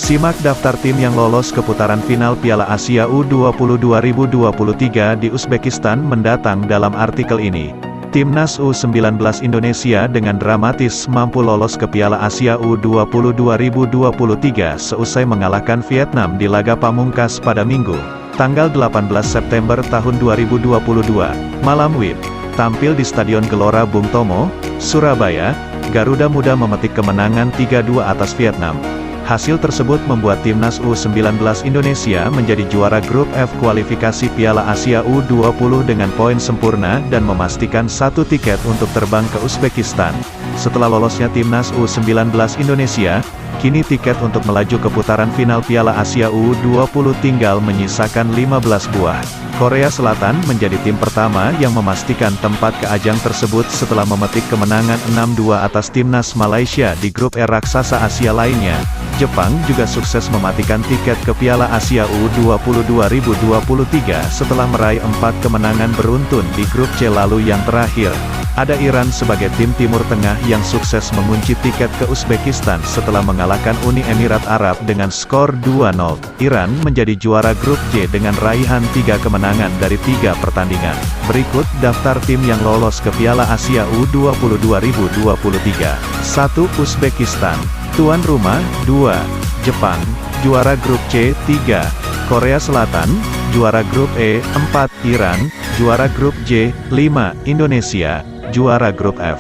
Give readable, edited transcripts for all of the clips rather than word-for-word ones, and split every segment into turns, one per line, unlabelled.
Simak daftar tim yang lolos ke putaran final Piala Asia U20 2023 di Uzbekistan mendatang dalam artikel ini. Timnas U19 Indonesia dengan dramatis mampu lolos ke Piala Asia U20 2023 seusai mengalahkan Vietnam di laga pamungkas pada Minggu, tanggal 18 September tahun 2022, malam WIB. Tampil di Stadion Gelora Bung Tomo, Surabaya, Garuda Muda memetik kemenangan 3-2 atas Vietnam. Hasil tersebut membuat Timnas U19 Indonesia menjadi juara grup F kualifikasi Piala Asia U20 dengan poin sempurna dan memastikan satu tiket untuk terbang ke Uzbekistan. Setelah lolosnya Timnas U19 Indonesia, kini tiket untuk melaju ke putaran final Piala Asia U20 tinggal menyisakan 15 buah. Korea Selatan menjadi tim pertama yang memastikan tempat ke ajang tersebut setelah memetik kemenangan 6-2 atas Timnas Malaysia di grup E raksasa Asia lainnya. Jepang juga sukses mematikan tiket ke Piala Asia U20 2023 setelah meraih 4 kemenangan beruntun di grup C. Lalu yang terakhir, ada Iran sebagai tim Timur Tengah yang sukses mengunci tiket ke Uzbekistan setelah mengalahkan Uni Emirat Arab dengan skor 2-0. Iran menjadi juara grup J dengan raihan 3 kemenangan dari 3 pertandingan. Berikut daftar tim yang lolos ke Piala Asia U20 2023. 1. Uzbekistan. Tuan rumah, 2. Jepang. Juara grup C, 3. Korea Selatan. Juara grup E, 4. Iran. Juara grup J, 5. Indonesia. Juara grup F.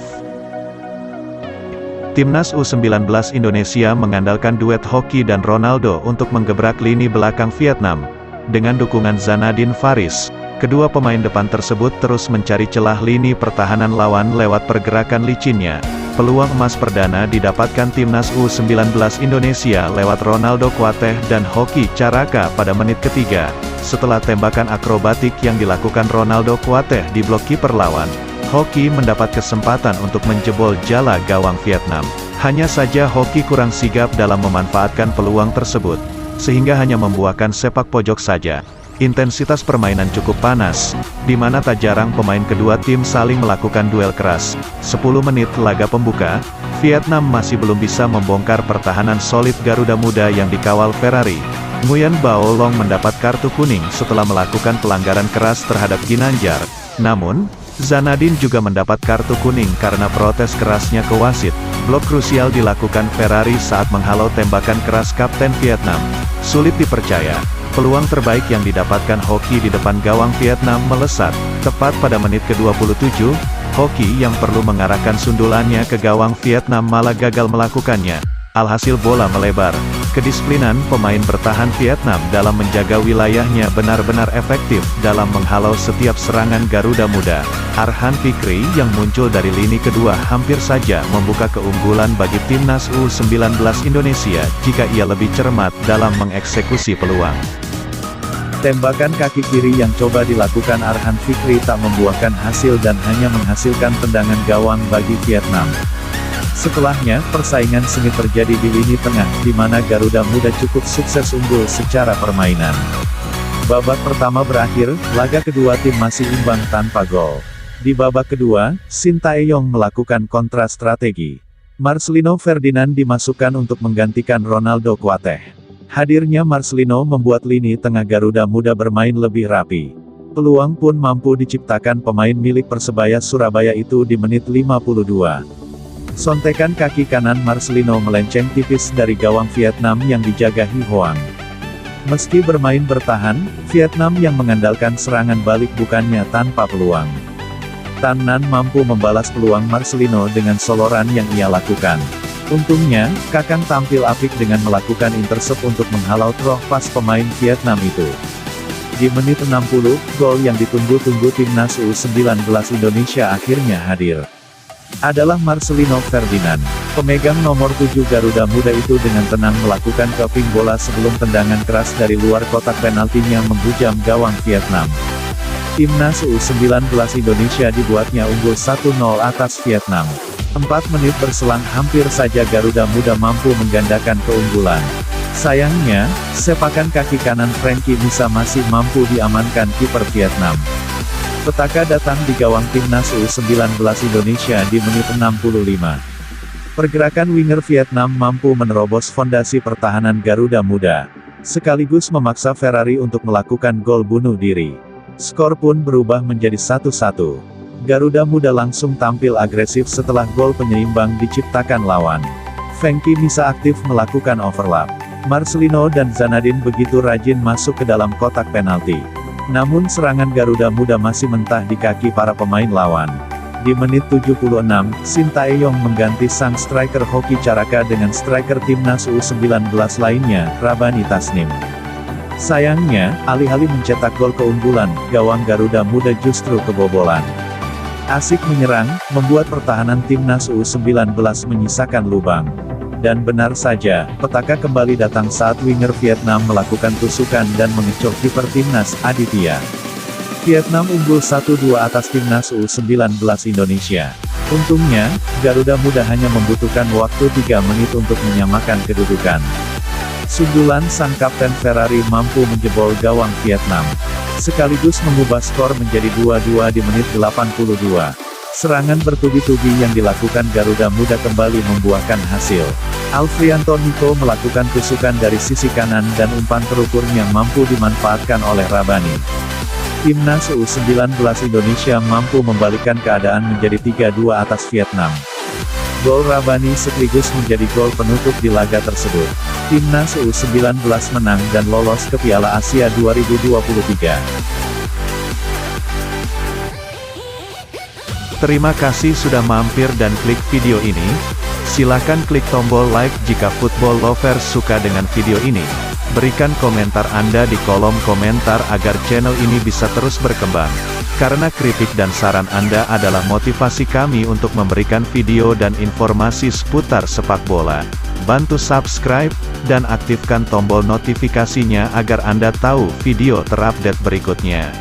Timnas U19 Indonesia mengandalkan duet Hoki dan Ronaldo untuk menggebrak lini belakang Vietnam. Dengan dukungan Zanadin Faris, kedua pemain depan tersebut terus mencari celah lini pertahanan lawan lewat pergerakan licinnya. Peluang emas perdana didapatkan Timnas U19 Indonesia lewat Ronaldo Kuateh dan Hoki Caraka pada menit ketiga. Setelah tembakan akrobatik yang dilakukan Ronaldo Kuateh di blok kiper lawan, Hoki mendapat kesempatan untuk menjebol jala gawang Vietnam. Hanya saja Hoki kurang sigap dalam memanfaatkan peluang tersebut, sehingga hanya membuahkan sepak pojok saja. Intensitas permainan cukup panas, di mana tak jarang pemain kedua tim saling melakukan duel keras. 10 menit laga pembuka, Vietnam masih belum bisa membongkar pertahanan solid Garuda Muda yang dikawal Ferrari. Nguyen Bao Long mendapat kartu kuning setelah melakukan pelanggaran keras terhadap Ginanjar. Namun, Zanadin juga mendapat kartu kuning karena protes kerasnya ke wasit. Blok krusial dilakukan Ferrari saat menghalau tembakan keras Kapten Vietnam. Sulit dipercaya, peluang terbaik yang didapatkan Hoki di depan gawang Vietnam melesat. Tepat pada menit ke-27, Hoki yang perlu mengarahkan sundulannya ke gawang Vietnam malah gagal melakukannya. Alhasil bola melebar. Kedisiplinan pemain bertahan Vietnam dalam menjaga wilayahnya benar-benar efektif dalam menghalau setiap serangan Garuda Muda. Arhan Fikri yang muncul dari lini kedua hampir saja membuka keunggulan bagi Timnas U19 Indonesia jika ia lebih cermat dalam mengeksekusi peluang. Tembakan kaki kiri yang coba dilakukan Arhan Fikri tak membuahkan hasil dan hanya menghasilkan tendangan gawang bagi Vietnam. Setelahnya, persaingan sengit terjadi di lini tengah, di mana Garuda Muda cukup sukses unggul secara permainan. Babak pertama berakhir, laga kedua tim masih imbang tanpa gol. Di babak kedua, Sintayong melakukan kontra strategi. Marcelino Ferdinand dimasukkan untuk menggantikan Ronaldo Kuateh. Hadirnya Marcelino membuat lini tengah Garuda Muda bermain lebih rapi. Peluang pun mampu diciptakan pemain milik Persebaya Surabaya itu di menit 52. Sontekan kaki kanan Marcelino melenceng tipis dari gawang Vietnam yang dijaga Hi Hoang. Meski bermain bertahan, Vietnam yang mengandalkan serangan balik bukannya tanpa peluang. Tan Nan mampu membalas peluang Marcelino dengan soloran yang ia lakukan. Untungnya, Kakang tampil apik dengan melakukan intercept untuk menghalau throw pas pemain Vietnam itu. Di menit 60, gol yang ditunggu-tunggu Timnas U19 Indonesia akhirnya hadir. Adalah Marcelino Ferdinand. Pemegang nomor 7 Garuda Muda itu dengan tenang melakukan cupping bola sebelum tendangan keras dari luar kotak penaltinya menghujam gawang Vietnam. Timnas U19 Indonesia dibuatnya unggul 1-0 atas Vietnam. 4 menit berselang hampir saja Garuda Muda mampu menggandakan keunggulan. Sayangnya, sepakan kaki kanan Frankie Misa masih mampu diamankan kiper Vietnam. Petaka datang di gawang Timnas U19 Indonesia di menit 65. Pergerakan winger Vietnam mampu menerobos fondasi pertahanan Garuda Muda, sekaligus memaksa Ferrari untuk melakukan gol bunuh diri. Skor pun berubah menjadi 1-1. Garuda Muda langsung tampil agresif setelah gol penyeimbang diciptakan lawan. Fengki Misa aktif melakukan overlap. Marcelino dan Zanadin begitu rajin masuk ke dalam kotak penalti. Namun serangan Garuda Muda masih mentah di kaki para pemain lawan. Di menit 76, Shin Tae-yong mengganti sang striker Hoki Caraka dengan striker timnas U19 lainnya, Rabani Tasnim. Sayangnya, alih-alih mencetak gol keunggulan, gawang Garuda Muda justru kebobolan. Asik menyerang, membuat pertahanan timnas U19 menyisakan lubang. Dan benar saja, petaka kembali datang saat winger Vietnam melakukan tusukan dan mengecoh kiper timnas, Aditya. Vietnam unggul 1-2 atas timnas U19 Indonesia. Untungnya, Garuda Muda hanya membutuhkan waktu 3 menit untuk menyamakan kedudukan. Sundulan sang kapten Ferrari mampu menjebol gawang Vietnam, sekaligus mengubah skor menjadi 2-2 di menit 82. Serangan bertubi-tubi yang dilakukan Garuda Muda kembali membuahkan hasil. Alfrianto Niko melakukan tusukan dari sisi kanan dan umpan terukurnya mampu dimanfaatkan oleh Rabani. Timnas U19 Indonesia mampu membalikkan keadaan menjadi 3-2 atas Vietnam. Gol Rabani sekaligus menjadi gol penutup di laga tersebut. Timnas U19 menang dan lolos ke Piala Asia 2023. Terima kasih sudah mampir dan klik video ini. Silakan klik tombol like jika football lovers suka dengan video ini. Berikan komentar Anda di kolom komentar agar channel ini bisa terus berkembang. Karena kritik dan saran Anda adalah motivasi kami untuk memberikan video dan informasi seputar sepak bola. Bantu subscribe, dan aktifkan tombol notifikasinya agar Anda tahu video terupdate berikutnya.